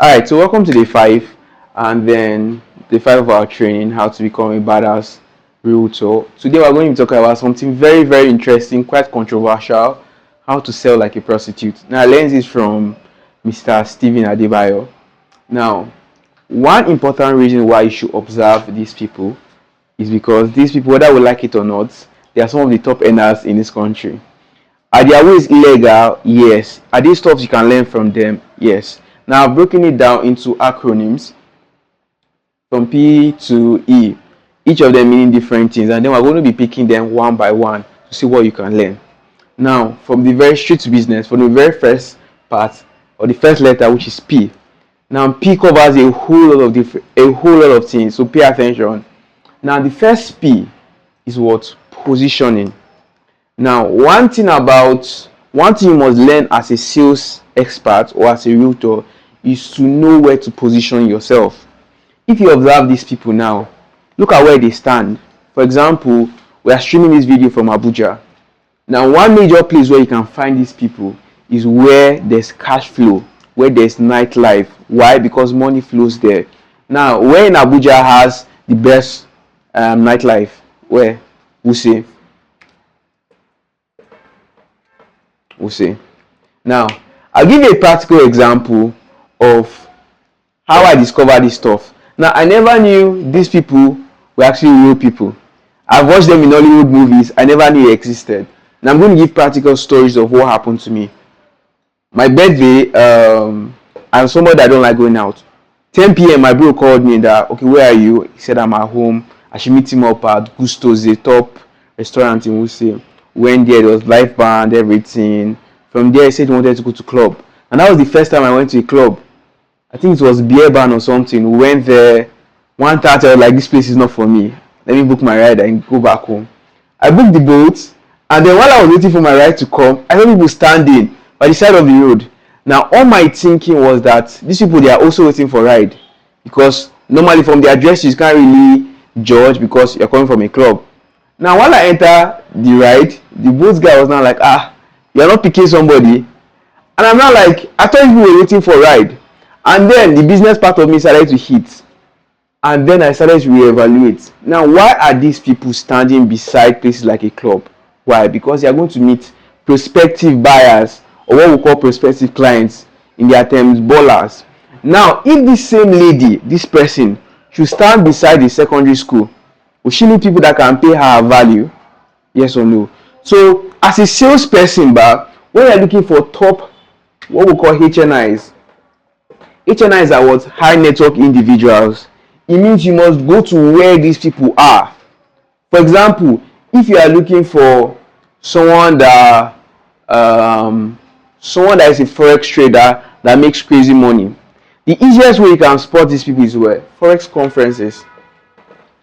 Alright, so welcome to day 5 and then day 5 of our training, how to become a badass realtor. Today we're going to be talking about something very, very interesting, quite controversial, how to sell like a prostitute. Now I learned this from Mr. Stephen Adebayo. Now, one important reason why you should observe these people is because these people, whether we like it or not, they are some of the top earners in this country. Are their ways illegal? Yes. Are these stuff you can learn from them? Yes. Now I've broken it down into acronyms from P to E, each of them meaning different things, and then we're going to be picking them one by one to see what you can learn. Now, from the very street business, from the very first part or the first letter, which is P. Now P covers a whole lot of things, so pay attention. Now the first P is what? Positioning. Now one thing you must learn as a sales expert or as a realtor is to know where to position yourself. If you observe these people now, look at where they stand. For example, we are streaming this video from Abuja. Now one major place where you can find these people is where there's cash flow, where there's nightlife. Why? Because money flows there. Now where in Abuja has the best nightlife? Where? Wuse. Now I'll give you a practical example of how I discovered this stuff. Now I never knew these people were actually real people. I've watched them in Hollywood movies. I never knew they existed. Now I'm going to give practical stories of what happened to me. My birthday, I'm somebody that don't like going out. 10 p.m. my bro called me that, okay, where are you? He said I'm at home. I should meet him up at Gusto's, the top restaurant in Wuse. Went there was live band, everything. From there he said he wanted to go to club. And that was the first time I went to a club. I think it was beer band or something. We went there. 1:30, I was like, this place is not for me. Let me book my ride and go back home. I booked the boat, and then while I was waiting for my ride to come, I saw people standing by the side of the road. Now all my thinking was that these people, they are also waiting for ride, because normally from their dresses you can't really judge because you're coming from a club. Now while I enter the ride, the boat guy was now like, you're not picking somebody. And I'm not like, I thought you were waiting for a ride. And then the business part of me started to hit. And then I started to reevaluate. Now, why are these people standing beside places like a club? Why? Because they are going to meet prospective buyers, or what we call prospective clients, in their terms, ballers. Now, if this same lady, this person, should stand beside the secondary school, will she meet people that can pay her value? Yes or no? So, as a salesperson, when you're looking for top, what we call HNIs are what? High network individuals. It means you must go to where these people are. For example, if you are looking for someone that is a forex trader that makes crazy money, the easiest way you can spot these people is where? Forex conferences.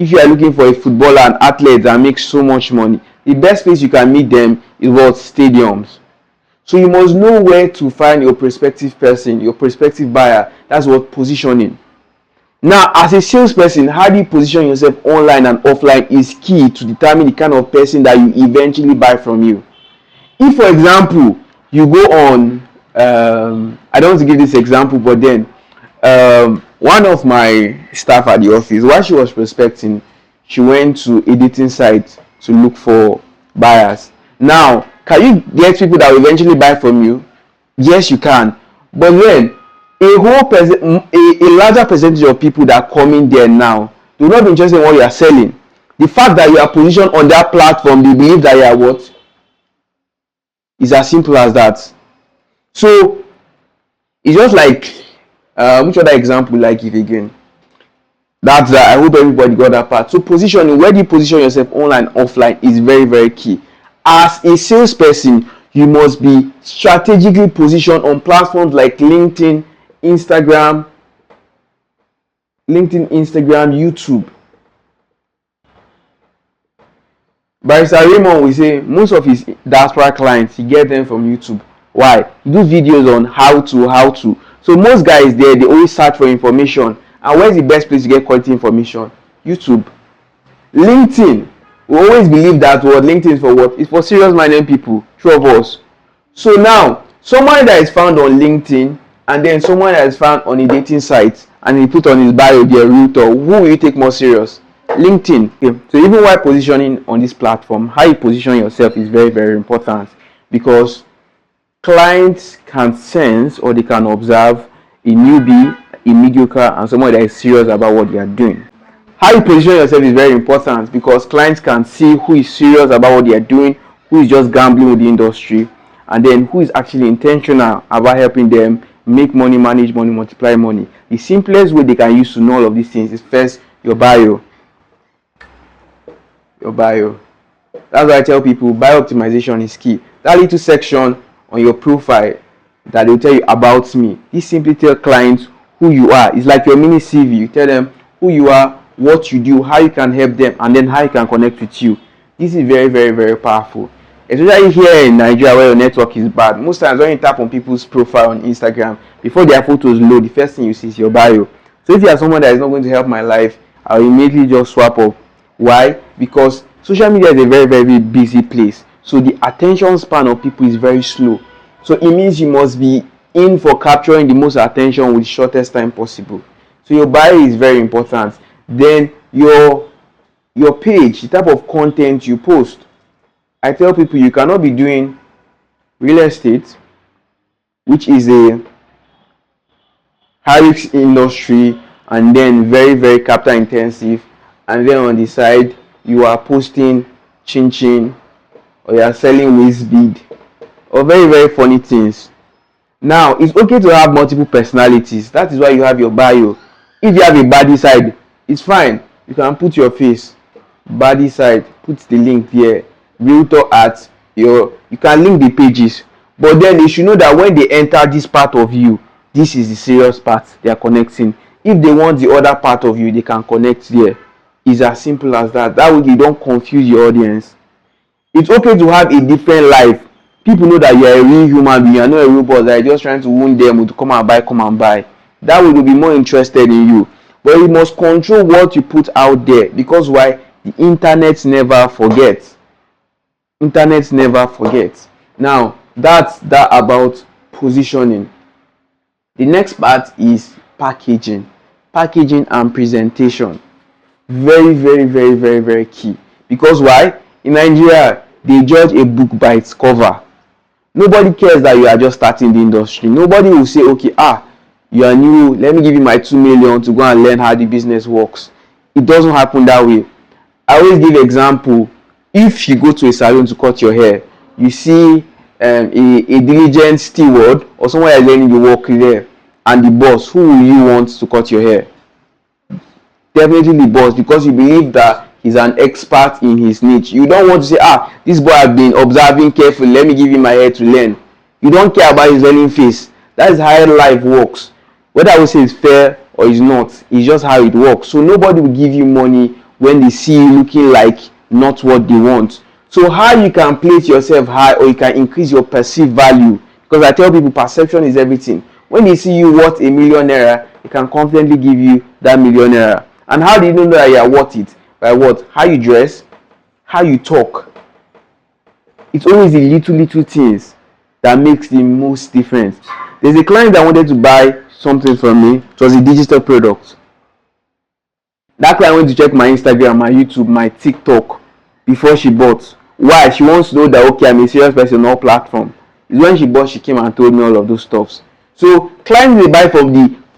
If you are looking for a footballer and athlete that makes so much money, the best place you can meet them is what? Stadiums. So you must know where to find your prospective person, your prospective buyer. That's what positioning. Now, as a salesperson, how do you position yourself online and offline is key to determine the kind of person that you eventually buy from you. If, for example, you go on, I don't want to give this example, but then one of my staff at the office, while she was prospecting, she went to a dating site to look for buyers. Now, can you get people that will eventually buy from you? Yes, you can. But then, a larger percentage of people that come in there now do not be interested in what you are selling. The fact that you are positioned on that platform, they believe that you are what? Is as simple as that. So, it's just like, which other example like it again? That's I hope everybody got that part. So positioning, where do you position yourself online, offline is very, very key. As a salesperson, you must be strategically positioned on platforms like LinkedIn, Instagram, YouTube. Barrister Raymond will say most of his diaspora clients, he gets them from YouTube. Why? He does videos on how to. So most guys there, they always search for information. And where's the best place to get quality information? YouTube. LinkedIn. We always believe that what LinkedIn is for what? It's for serious minded people. True of us. So now, someone that is found on LinkedIn and then someone that is found on a dating site and he put on his bio their realtor, who will you take more serious? LinkedIn. Okay. So even while positioning on this platform, how you position yourself is very, very important, because clients can sense or they can observe a newbie, a mediocre, and someone that is serious about what they are doing. How you position yourself is very important, because clients can see who is serious about what they are doing, who is just gambling with the industry, and then who is actually intentional about helping them make money, manage money, multiply money. The simplest way they can use to know all of these things is first your bio. Your bio. That's why I tell people bio optimization is key. That little section on your profile that will tell you about me, this simply tell clients who you are. It's like your mini CV. You tell them who you are, what you do, how you can help them, and then how you can connect with you. This is very, very, very powerful, especially here in Nigeria where your network is bad. Most times when you tap on people's profile on Instagram, before their photos load, the first thing you see is your bio. So if you are someone that is not going to help my life, I'll immediately just swap up. Why? Because social media is a very, very busy place, so the attention span of people is very slow. So it means you must be in for capturing the most attention with the shortest time possible. So your bio is very important. Then your page, the type of content you post. I tell people you cannot be doing real estate, which is a high risk industry and then very, very capital intensive, and then on the side you are posting chin chin, or you are selling waist bead, or very, very funny things. Now it's okay to have multiple personalities. That is why you have your bio. If you have a body side, it's fine, you can put your face. Body side, put the link there, realtor at your, you can link the pages, but then they should know that when they enter this part of you, this is the serious part they are connecting. If they want the other part of you, they can connect there. It's as simple as that. That way you don't confuse your audience. It's okay to have a different life. People know that you are a real human being, you are not a robot that is just trying to wound them to come and buy. That way they'll be more interested in you. But you must control what you put out there, because why? The internet never forgets. Internet never forgets. Now that's that about positioning. The next part is packaging and presentation. Very, very, very, very, very key. Because why? In Nigeria, they judge a book by its cover. Nobody cares that you are just starting the industry. Nobody will say, okay, you are new, let me give you my 2 million to go and learn how the business works. It doesn't happen that way. I always give example. If you go to a salon to cut your hair, you see a diligent steward or someone that is learning the work there, and the boss, who will you want to cut your hair? Definitely the boss, because you believe that he's an expert in his niche. You don't want to say, this boy I've been observing carefully, let me give him my hair to learn. You don't care about his learning phase. That is how life works. Whether I would say it's fair or it's not, it's just how it works. So nobody will give you money when they see you looking like not what they want. So how you can place yourself high, or you can increase your perceived value, because I tell people perception is everything. When they see you worth $1 million, they can confidently give you that $1 million. And how do you know that you are worth it? By what? How you dress, how you talk. It's always the little things that makes the most difference. There's a client that wanted to buy something from me. It was a digital product. That client went to check my Instagram, my YouTube, my TikTok before she bought. Why? She wants to know that, okay, I'm a serious person on all platforms. It's when she bought, she came and told me all of those stuffs. So clients, they buy for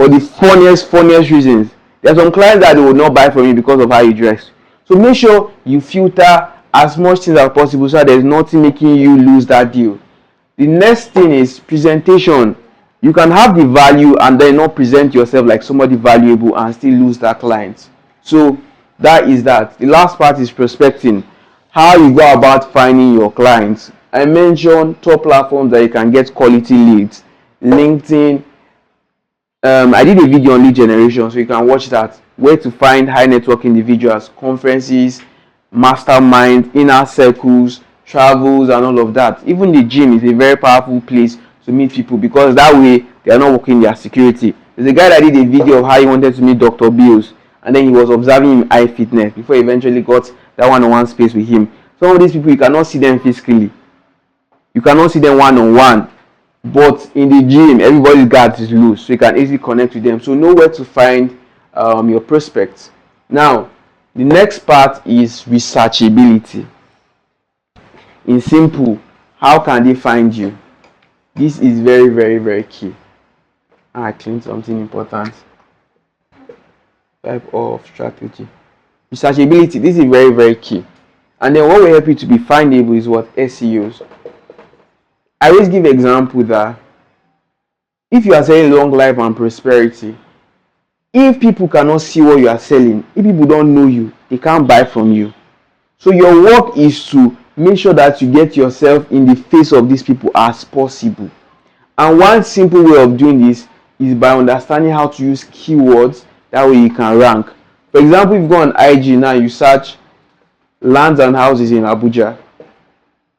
the funniest reasons. There are some clients that they will not buy from you because of how you dress. So make sure you filter as much things as possible, so that there's nothing making you lose that deal. The next thing is presentation. You can have the value and then not present yourself like somebody valuable and still lose that client. So that is that. The last part is prospecting. How you go about finding your clients. I mentioned top platforms that you can get quality leads. LinkedIn. I did a video on lead generation, so you can watch that. Where to find high network individuals, conferences, mastermind, inner circles, travels, and all of that. Even the gym is a very powerful place to meet people, because that way they are not working their security. There's a guy that did a video of how he wanted to meet Dr. Bills, and then he was observing him eye fitness before he eventually got that one-on-one space with him. Some of these people, you cannot see them physically. You cannot see them one-on-one. but in the gym everybody's guard is loose, so you can easily connect with them. So know where to find your prospects. Now the next part is researchability. In simple, how can they find you? This is very, very, very key. I cleaned something important. Type of strategy. Researchability, this is very, very key. And then what will help you to be findable is what? SEOs. I always give example that if you are selling long life and prosperity, if people cannot see what you are selling, if people don't know you, they can't buy from you. So your work is to make sure that you get yourself in the face of these people as possible. And one simple way of doing this is by understanding how to use keywords. That way you can rank. For example, if you go on IG now, you search lands and houses in Abuja,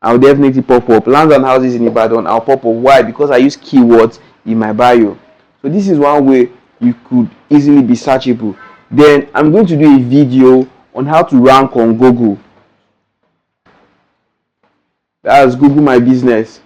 I'll definitely pop up. Lands and houses in Ibadan, I'll pop up. Why? Because I use keywords in my bio. So this is one way you could easily be searchable. Then I'm going to do a video on how to rank on Google. That's Google My Business.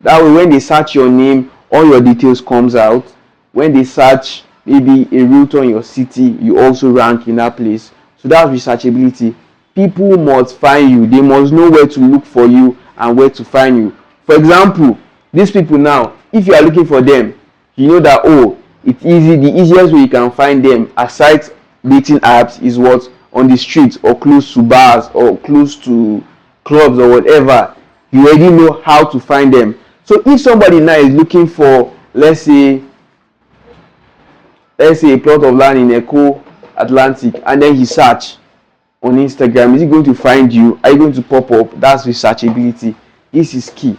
That way when they search your name, all your details comes out. When they search maybe a realtor in your city, you also rank in that place. So that's researchability. People must find you. They must know where to look for you and where to find you. For example, these people now, if you are looking for them, you know that, oh, it's easy. The easiest way you can find them aside dating apps is what? On the streets or close to bars or close to clubs or whatever. You already know how to find them. So if somebody now is looking for, let's say a plot of land in Echo Atlantic, and then he search on Instagram, is he going to find you? Are you going to pop up? That's researchability. This is key.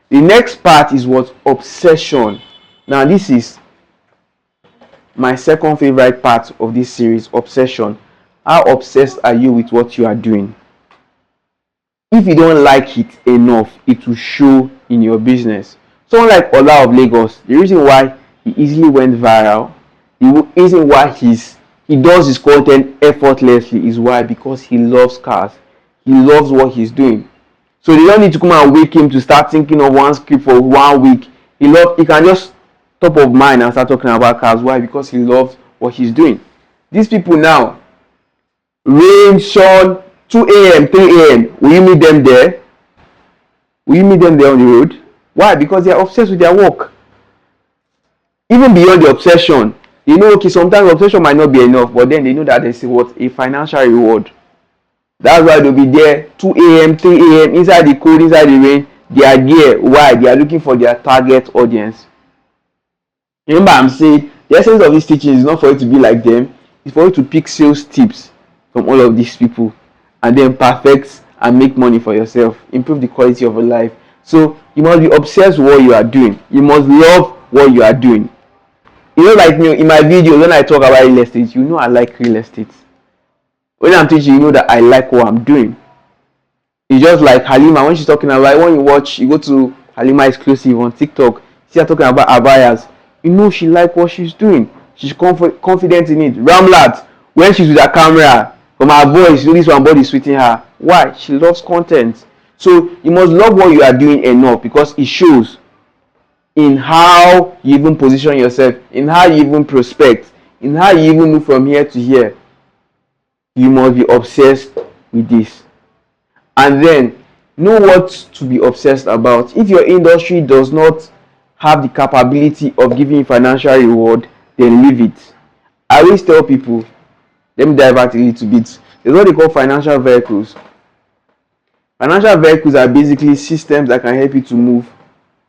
The next part is what? Obsession. Now this is my second favorite part of this series, obsession. How obsessed are you with what you are doing? If you don't like it enough, it will show in your business. Someone like Ola of Lagos, the reason why he easily went viral, the reason why he does his content effortlessly is why? Because he loves cars. He loves what he's doing. So they don't need to come and wake him to start thinking of one script for 1 week. He can just top of mind and start talking about cars. Why? Because he loves what he's doing. These people now, rain, sun, 2 a.m., 3 a.m., will you meet them there? Will you meet them there on the road? Why? Because they are obsessed with their work. Even beyond the obsession, they know, okay, sometimes obsession might not be enough, but then they know that there's a financial reward. That's why they'll be there 2 a.m., 3 a.m., inside the cold, inside the rain. They are there. Why? They are looking for their target audience. Remember, I'm saying the essence of this teaching is not for you to be like them, it's for you to pick sales tips from all of these people and then perfect and make money for yourself, improve the quality of your life. So you must be obsessed with what you are doing. You must love what you are doing. You know, like me, in my videos, when I talk about real estate, you know I like real estate. When I'm teaching, you know that I like what I'm doing. It's just like Halima, when she's talking about, when you go to Halima Exclusive on TikTok, see her talking about abayas, you know she like what she's doing. She's confident in it. Ramlat, when she's with her camera, from her voice, you know this one body sweeting her. Why? She loves content. So you must love what you are doing enough, because it shows in how you even position yourself, in how you even prospect, in how you even move from here to here. You must be obsessed with this. And then know what to be obsessed about. If your industry does not have the capability of giving you financial reward, then leave it. I always tell people, let me divert a little bit. There's what they call financial vehicles. Financial vehicles are basically systems that can help you to move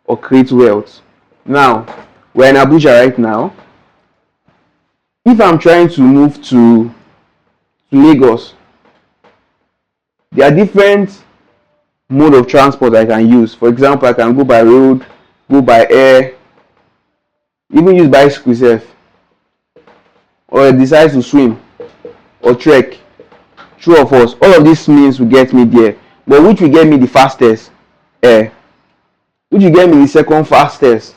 or create wealth. Now, we're in Abuja right now. If I'm trying to move to Lagos, there are different mode of transport I can use. For example, I can go by road, go by air, even use bicycle itself, or decide to swim or trek. True of us, all of these means will get me there. But which will get me the fastest? Air. Which will get me the second fastest?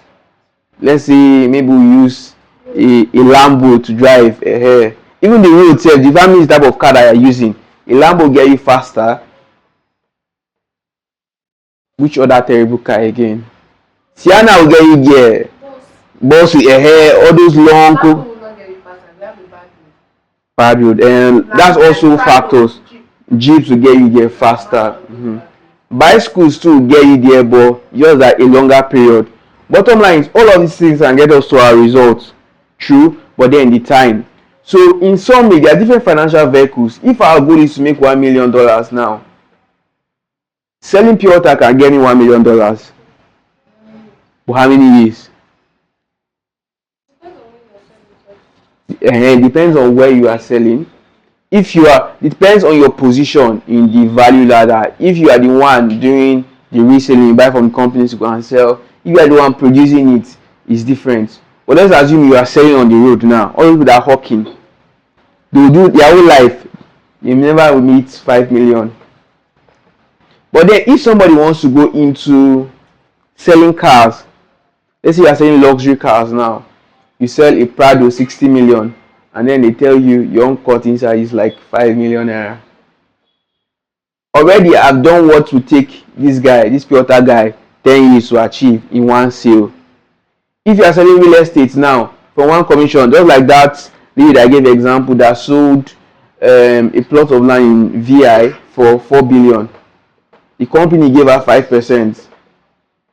Let's say maybe we use a Lambo to drive. Even the road itself, the family type of car that you're using, a Lambo will get you faster. Which other terrible car again? Sienna will get you gear. Boss with a hair, all those long bad road, and that's also factors. Jeeps will get you there faster. Bicycles too get you there, but just like a longer period. Bottom line is all of these things can get us to our results, true, but then the time. So in summary, there are different financial vehicles. If our goal is to make $1 million now, selling pure water can get me $1 million. For how many years? It depends on where you are selling. If you are, it depends on your position in the value ladder. If you are the one doing the reselling, you buy from companies to go and sell. If you are the one producing it, it's different. But let's assume you are selling on the road now. All people that are hawking, they will do their whole life, they never will meet 5 million. But then if somebody wants to go into selling cars, let's say you are selling luxury cars now, you sell a Prado 60 million, and then they tell you your own cut inside is like 5 million naira. Already I've done what will take this guy, this P.R.O.S.T.I.T.U.T.E guy, 10 years to achieve in one sale. If you are selling real estate now, from one commission, just like that lady I gave example that sold a plot of land in VI for 4 billion. The company gave her 5%.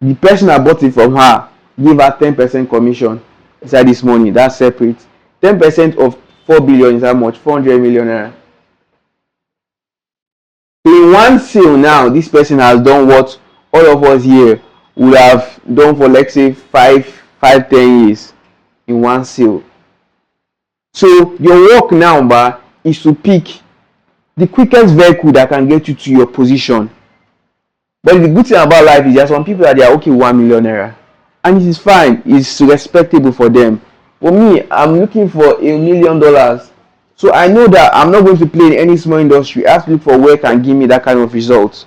The person that bought it from her gave her 10% commission inside this money. That's separate. 10% of 4 billion is how much? 400 million naira. In one sale now, this person has done what all of us here would have done for, let's say, 10 years in one sale. So your work now is to pick the quickest vehicle that can get you to your position. But the good thing about life is there are some people that they are okay with 1 million naira, and it is fine, it's respectable for them. For me, I'm looking for $1 million. So I know that I'm not going to play in any small industry. I have to look for where can give me that kind of results.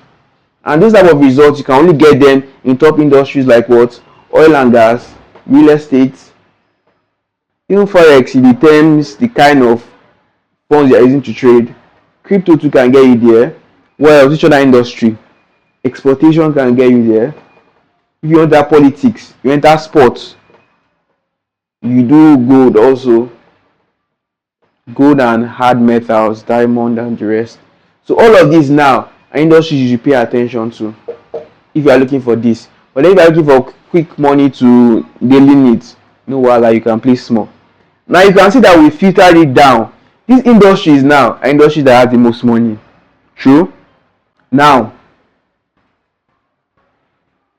And those type of results, you can only get them in top industries like what? Oil and gas, real estate, even forex. It determines the kind of funds you are using to trade. Crypto too can get you there. What else? Which other industry? Exportation can get you there. If you enter politics, you enter sports, you do gold also. Gold and hard metals, diamond and the rest. So all of these now are industries you should pay attention to if you are looking for this. But then if you are looking for quick money to daily needs, no wahala, you can play small. Now you can see that we filtered it down. These industries now are industries that have the most money. True? Now,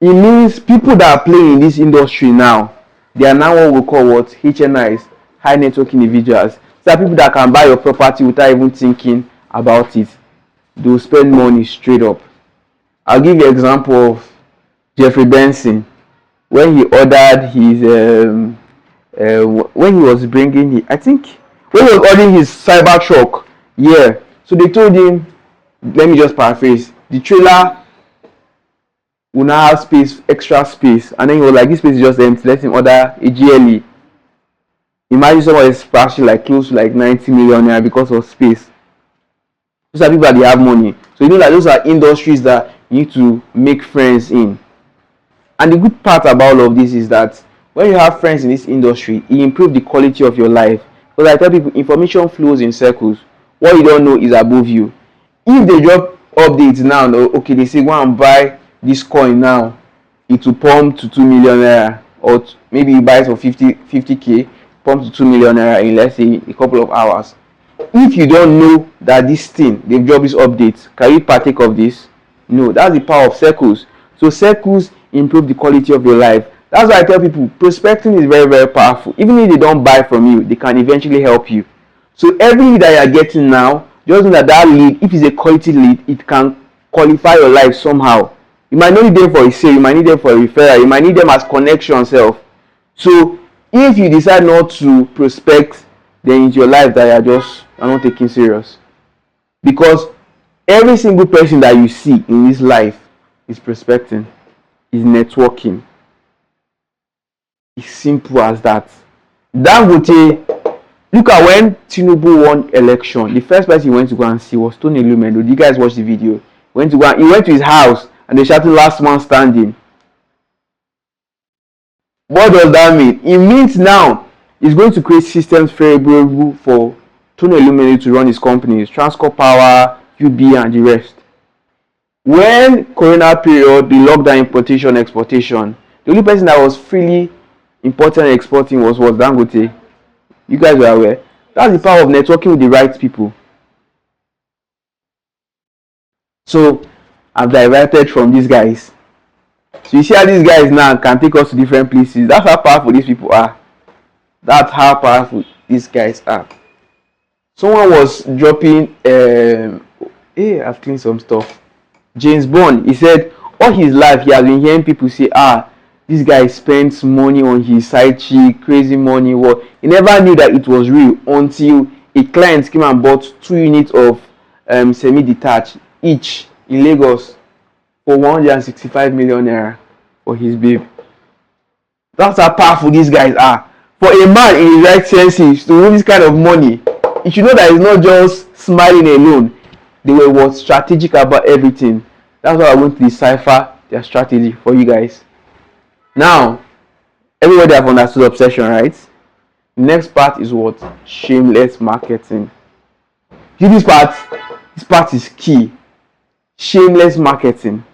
it means people that are playing in this industry now, they are now what we call what? HNIs, high network individuals. These are people that can buy your property without even thinking about it. They will spend money straight up. I'll give you an example of Jeffrey Benson. When he ordered his when he was bringing I think when he was ordering his Cybertruck, yeah. So they told him, let me just paraphrase, the trailer will now have space, extra space, and then he was like, this space is just empty, let him order a GLE. Imagine someone is splashing like close to like 90 million naira because of space. Those are people that they have money. So you know that those are industries that you need to make friends in. And the good part about all of this is that when you have friends in this industry, it improves the quality of your life. Because I tell people, information flows in circles. What you don't know is above you. If they drop updates now, okay, they say go and buy this coin now, it will pump to 2 million naira, or maybe you buy it for 50k, pump to 2 million naira in, let's say, a couple of hours. If you don't know that this thing, they've dropped this update, can you partake of this? No, that's the power of circles. So circles improve the quality of your life. That's why I tell people prospecting is very, very powerful. Even if they don't buy from you, they can eventually help you. So every lead that you are getting now, just know that that lead, if it's a quality lead, it can qualify your life somehow. You might not need them for a sale, you might need them for a referral, you might need them as connection self. So if you decide not to prospect, then it's your life that you are not taking serious. Because every single person that you see in this life is prospecting, is networking. It's simple as that. Dangote, look at when Tinubu won election, the first person he went to go and see was Tony Lumendo. You guys watch the video? He went to his house and they shouted last man standing. What does that mean? It means now it's going to create systems favorable for Tony Elumelu to run his companies, Transcorp Power, UB, and the rest. When Corona period, the lockdown importation, exportation, the only person that was freely importing and exporting was Dangote. You guys were aware. That's the power of networking with the right people. So I've diverted from these guys. So you see how these guys now can take us to different places. That's how powerful these people are. That's how powerful these guys are. Someone was dropping hey, I've cleaned some stuff. James Bond, he said all his life he has been hearing people say, this guy spends money on his side chick, crazy money. Well, he never knew that it was real until a client came and bought 2 units of semi-detached each in Lagos for 165 million naira for his babe. That's how powerful these guys are. For a man in his right senses to win this kind of money, you should know that it's not just smiling alone. They were strategic about everything. That's why I want to decipher their strategy for you guys. Now, everybody have understood obsession, right? The next part is what? Shameless marketing. See this part? This part is key. Shameless marketing.